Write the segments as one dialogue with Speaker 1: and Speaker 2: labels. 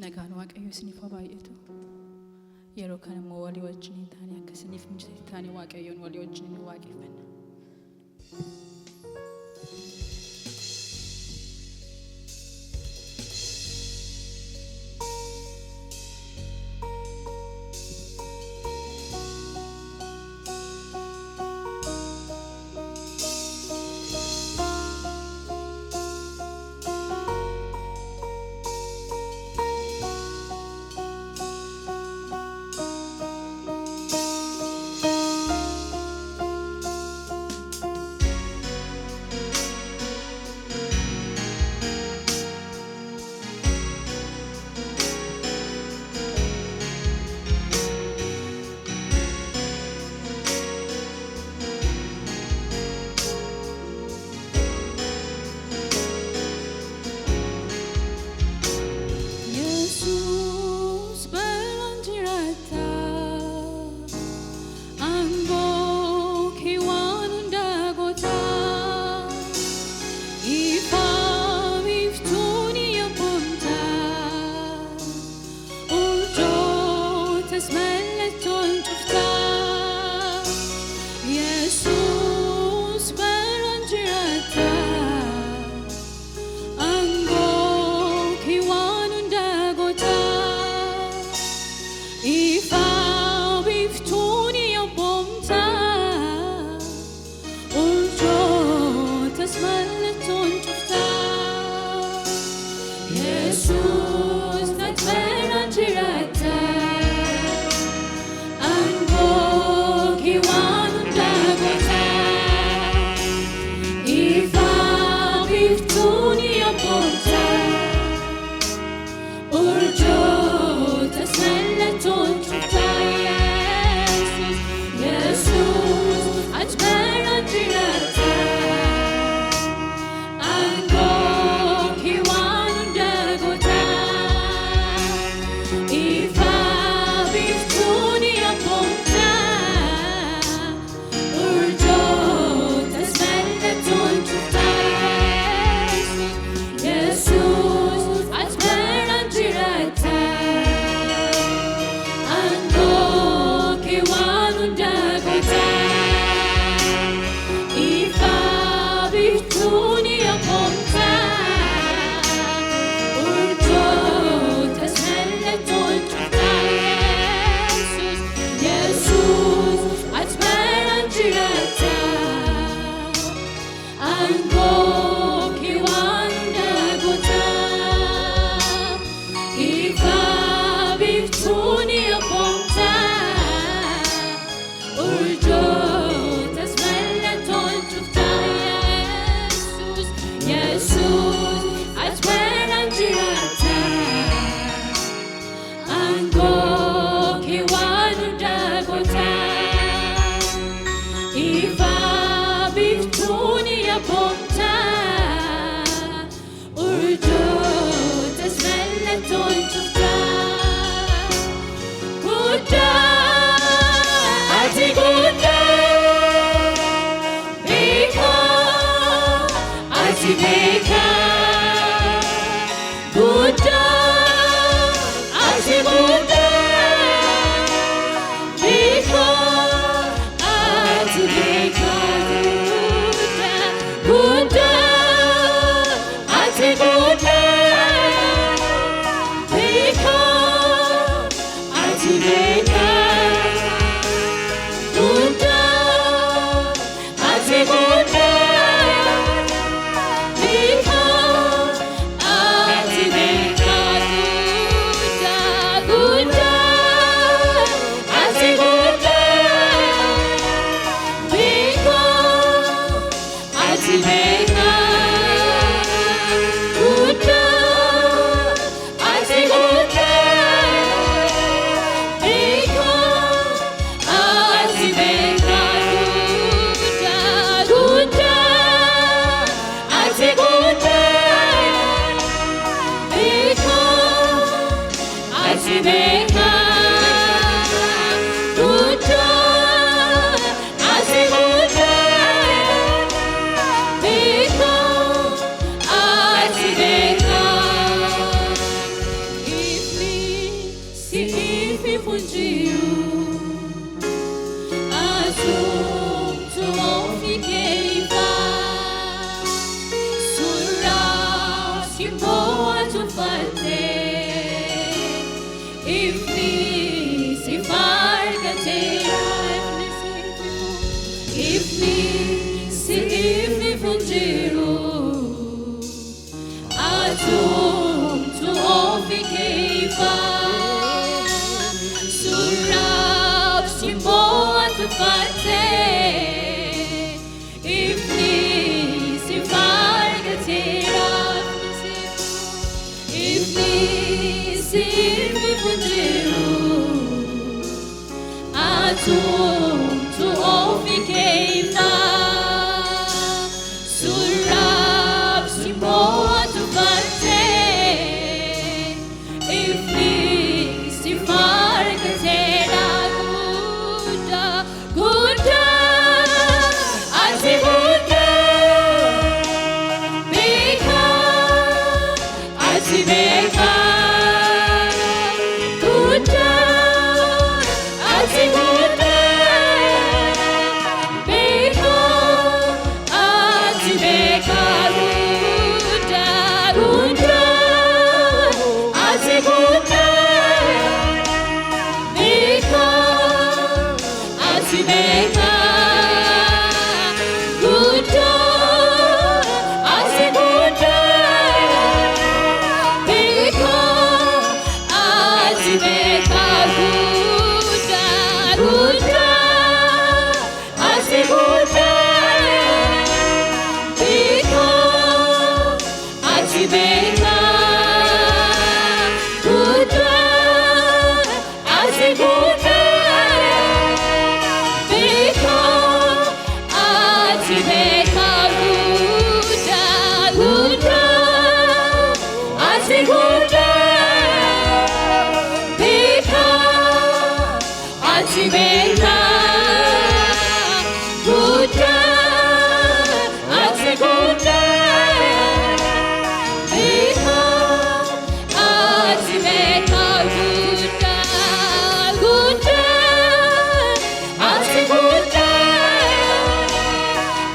Speaker 1: nagaan waaqayyo isiniif haa baay'atu. Yeroo kana immoo walii wajjin taanee akka isiniif mijate taanee waaqayyoon walii wajjin waaqeffanna.
Speaker 2: Ati Guddaa, Ati Guddaa, Ati Guddaa, Ati Guddaa, Ati Guddaa, Ati Simboa tu fate Ifni si farga tera Ifni si ifni fungero Atum tu ofi keifa Surab simboa tu fate Ifni si farga tera Sirvi fungero Atum tu ofi keifa Surab simboa tu fate Ifni si farga tera Guddaa Ati Guddaa Beka Ati Beka Ati Guddaa Beka Ati Beka Guddaa Guddaa Ati Guddaa Beka Ati Beka Guddaa Ati Guddaa Beka Ati Beka Guddaa Ati Guddaa Beka Ati Beka Guddaa Ati Guddaa Beka Ati Beka Guddaa Guddaa Ati Guddaa Beka Ati Beka Guddaa Ati Guddaa Beka Ati Beka Guddaa Guddaa Ati Guddaa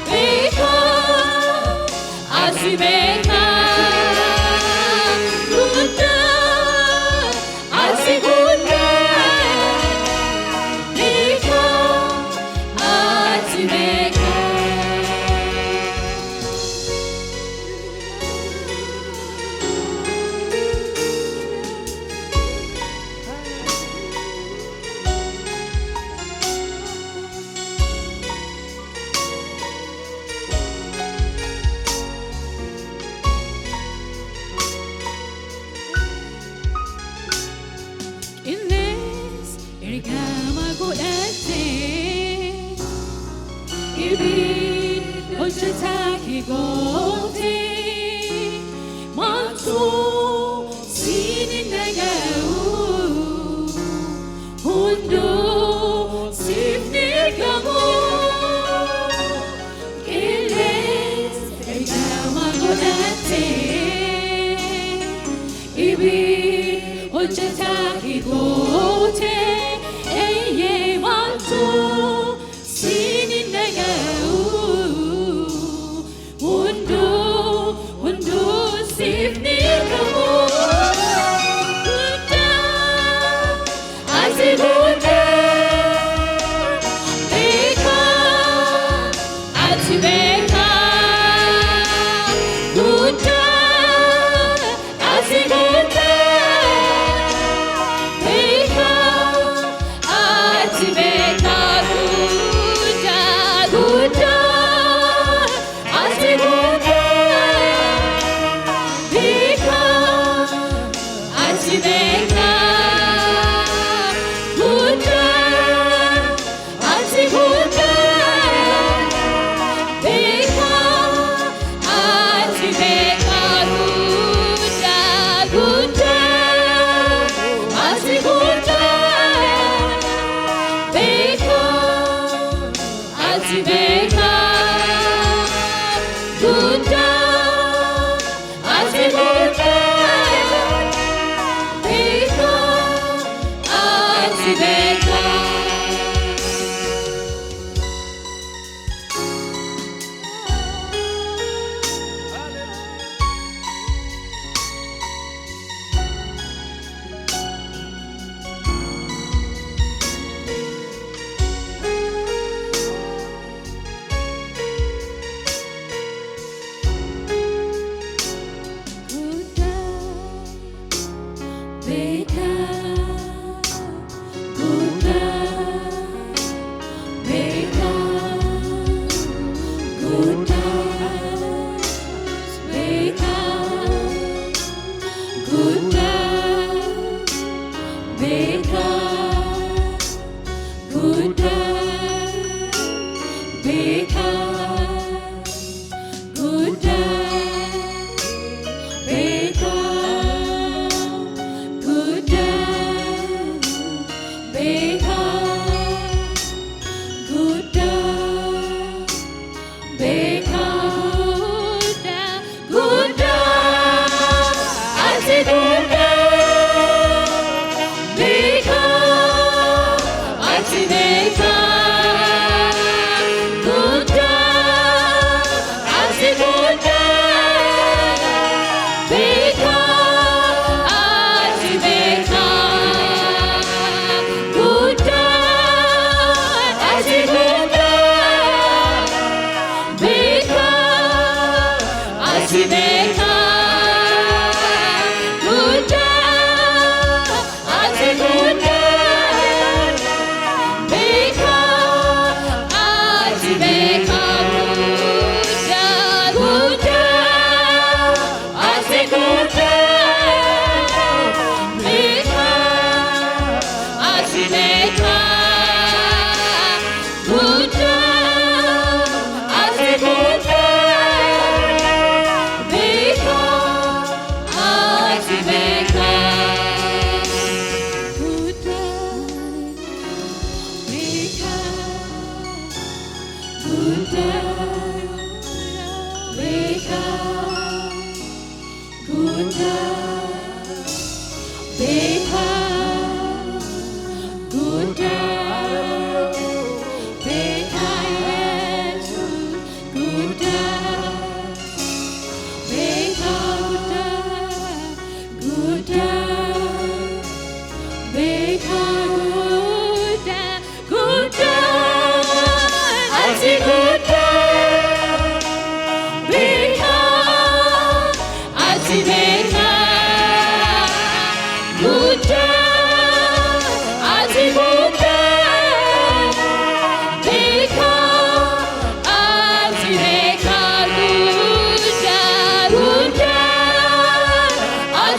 Speaker 2: Beka Ati Beka Guddaa Ati Guddaa Beka Ati Beka Ilis ergama godhate Ibi hojjetaa kee goote Maaltu siin hin dhaga'u Hunduu siif ni ergamu Ilis ergama godhate Ibi hojjetaa kee goote Eeyyee maaltu siin hin dhaga'u Hunduu siif ni ergamu Guddaa Ati Guddaa Beka Ati Beka Guddaa Ati Guddaa Beka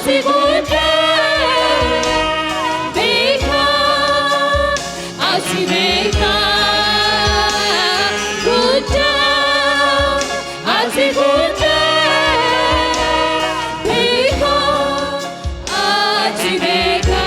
Speaker 2: Ati Guddaa Beka Ati Beka Guddaa Ati Guddaa Beka Ati Beka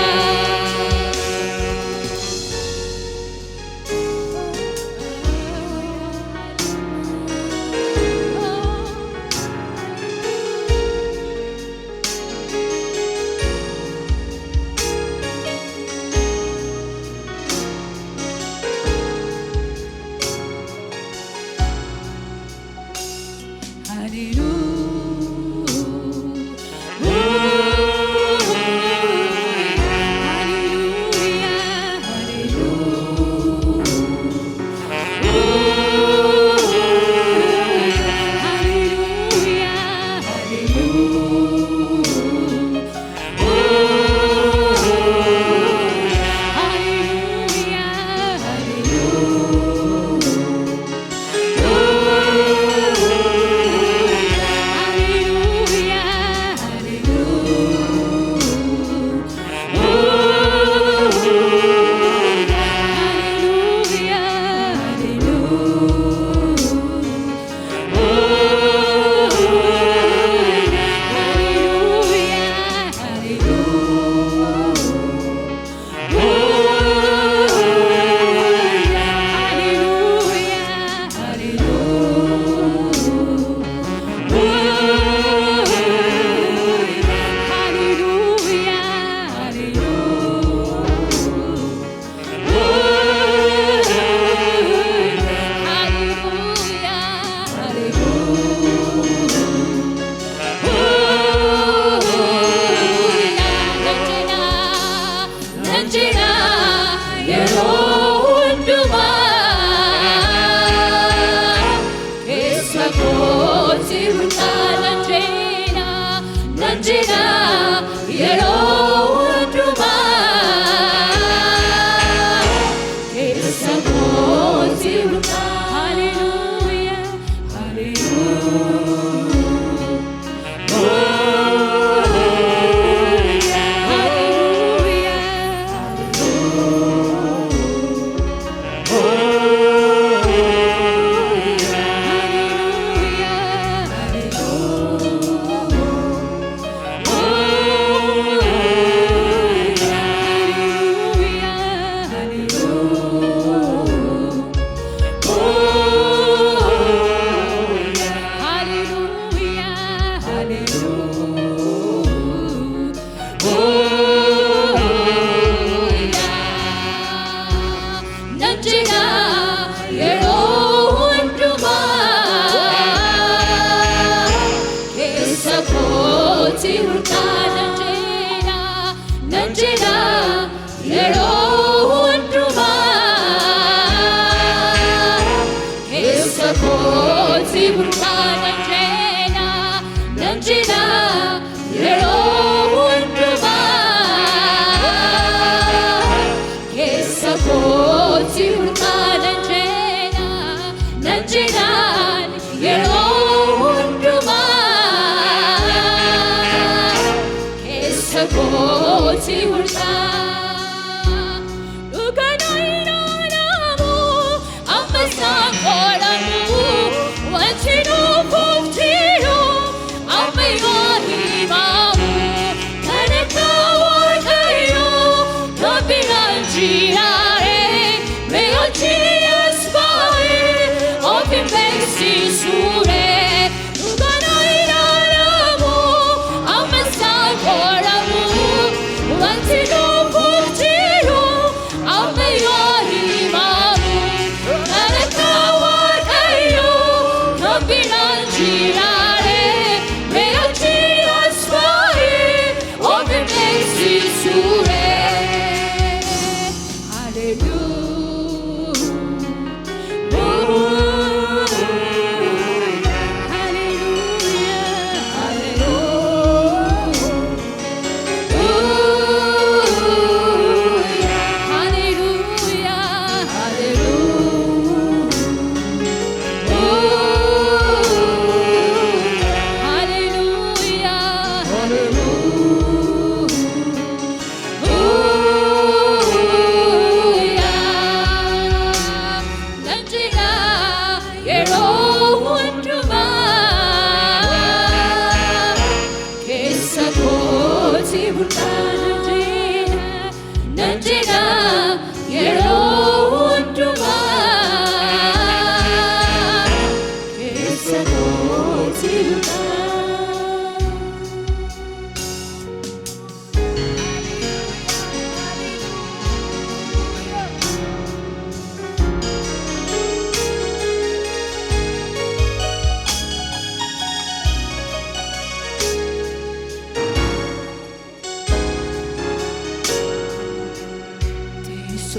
Speaker 3: Ati Guddaa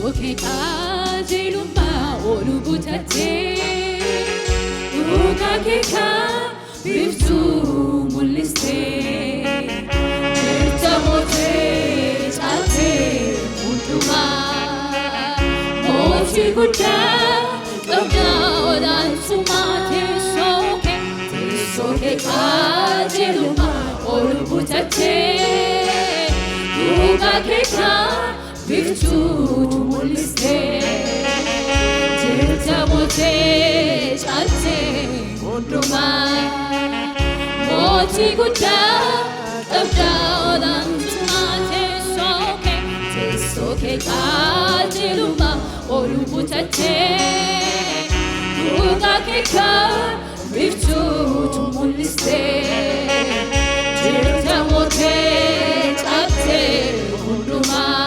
Speaker 1: Soke qajeelumma olu butatee dhugaa keeka biftuu mul'istee jirta mootee caaltee hundumaa mootii guddaa qabdaa olaantummaa teessoo kee qajeelumma olu butatee dhugaa keeka biftuu mul'istee jirta mootee caaltee hundumaa mootii guddaa qabdaa olaantummaa teessoo kee qajeelumma olu butatee dhugaa keeka biftuu mul'istee jirta mootee caaltee hundumaa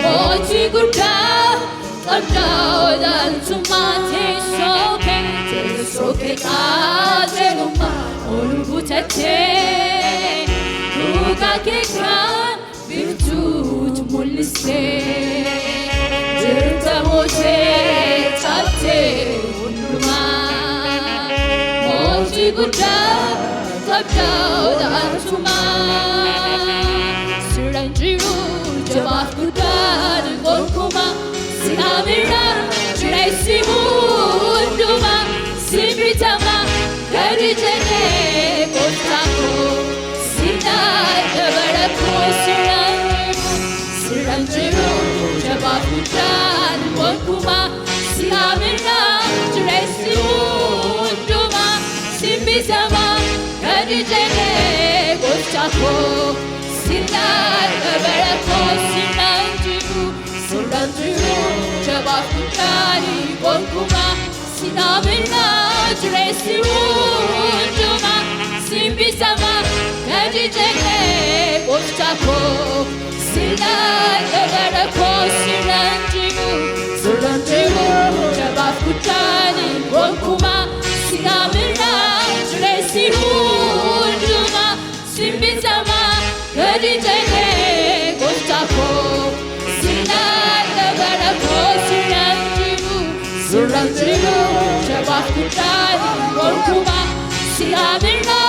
Speaker 1: mootii guddaa qabdaa olaantummaa teessoo kee qajeelumma olu butatee dhugaa keeka biftuu mul'istee jirta mootee caaltee hundumaa mootii guddaa qabdaa olaantummaa siraan jiru jabaaf guddaan gonkumaa sinaamirra jireessi hundumaa simbitamaa gadi jedhee gooftaa koo sinaa dabara koo siraan jiru jabaaf guddaan gonkumaa sinaamirra jireessi hundumaa simbitamaa gadi jedhee gooftaa koo sinaa dabara koo siraan jiru jabaaf guddaan gonkumaa sinaamirra jireessi hundumaa simbitamaa gadi jedhee gooftaa koo sinaa dabara koo siraan jiru jabaaf guddaan gonkumaa sinaamirra jireessi hundumaa simbitamaa gadi jedhee gooftaa koo sinaa dabara koo siraan jiru jabaaf guddaan gonkumaa sinaamirra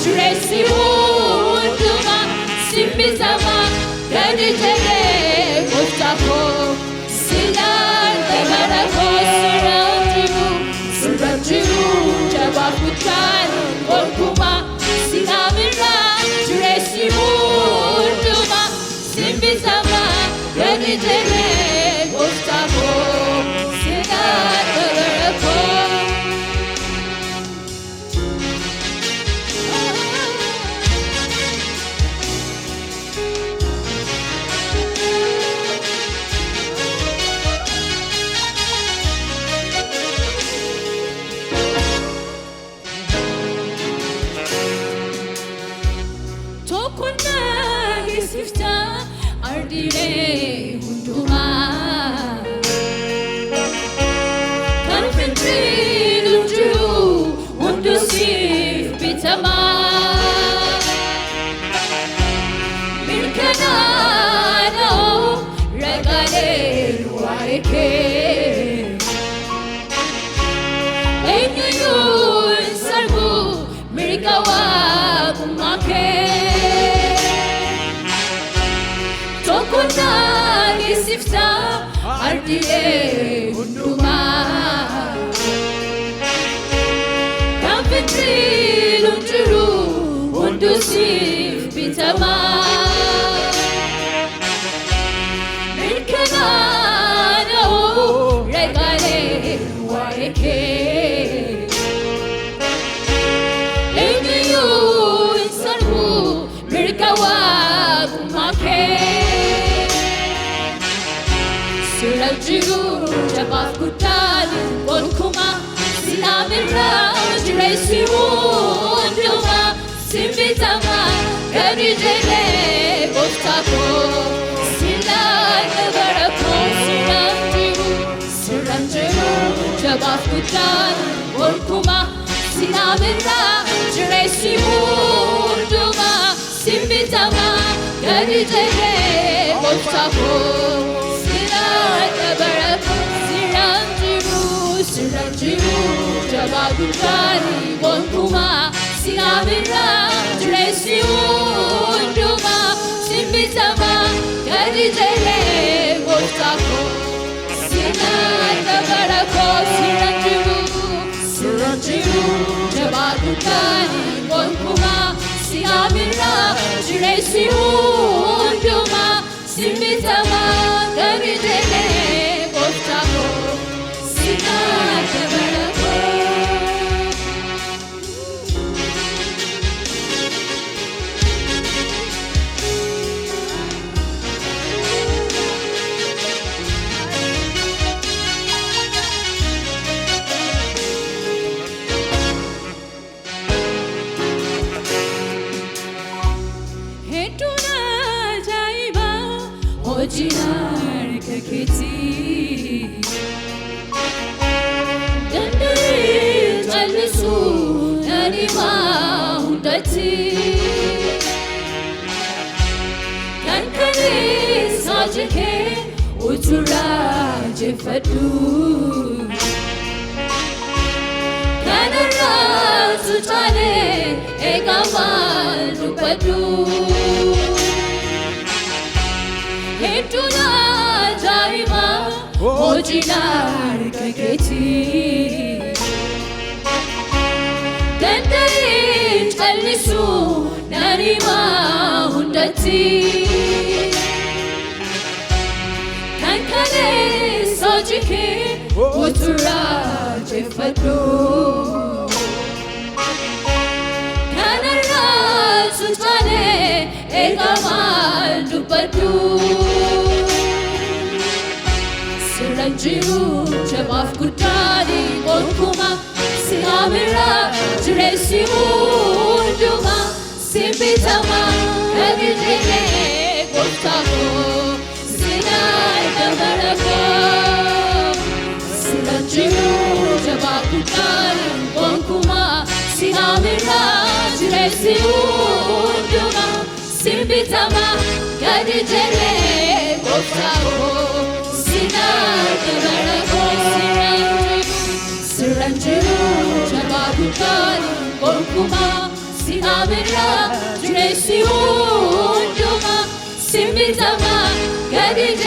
Speaker 1: jireessi hundumaa simbitamaa gadi jedhee gooftaa koo sinaa dabara koo siraan jiru jabaaf guddaan gonkumaa sinaamirra jireessi hundumaa simbitamaa gadi jedhee gooftaa koo sinaa dabara koo. Tokkonnaa geessiftaa ardiilee hundumaa kan finfiilu jiru hundu siif bitamaa mirkanaa'oo ragaalee waa'ee kee eenyuyyuu hin sarbu mirga waaqummaa kee tokkonnaa geessiftaa ardiilee hundumaa kan finfiilu jiru hundu siif bitamaa mirkanaa'oo ragaalee waa'ee kee eenyuyyuu hin sarbu mirga waaqummaa kee siraan jiru jabaaf guddaan gonkumaa sinaamirra jireessi hundumaa simbitamaa gadi jedhee gooftaa koo sinaa dabara koo siraan jiru jabaaf guddaan gonkumaa sinaamirra jireessi hundumaa simbitamaa gadi jedhee gooftaa koo sinaa
Speaker 2: Siranjiru Jaba Guddani Wonkuma Siamira Dresi Unduma Simbitama Kadijele Gostako Sinata Barako Siranjiru Jaba Guddani Wonkuma Siamira Dresi Unduma Simbitama Kadijele Gostako Sinata Barako Hetuna jaiba ojinar kaketi Dandari jalisu nanima hundati Kankane sajike utura jefadu Kanara tutane egamal rupadu Hetuna jaiba ojinar kaketi Dandari jalisu nanima hundati Kankane sajike utura jefadu Kanara tutane egamal rupadu Siranjiru Jaba Guddani Wonkuma Siamira Dresi Unduma Simbitama Kadijele Gostako Sinata Barako Siranjiru Jaba Guddani Wonkuma Siamira Dresi Unduma Simbitama Kadijele Gostako Sinata Barako Siranjiru Jaba Guddani Wonkuma Siamira Dresi Unduma Simbitama Kadijele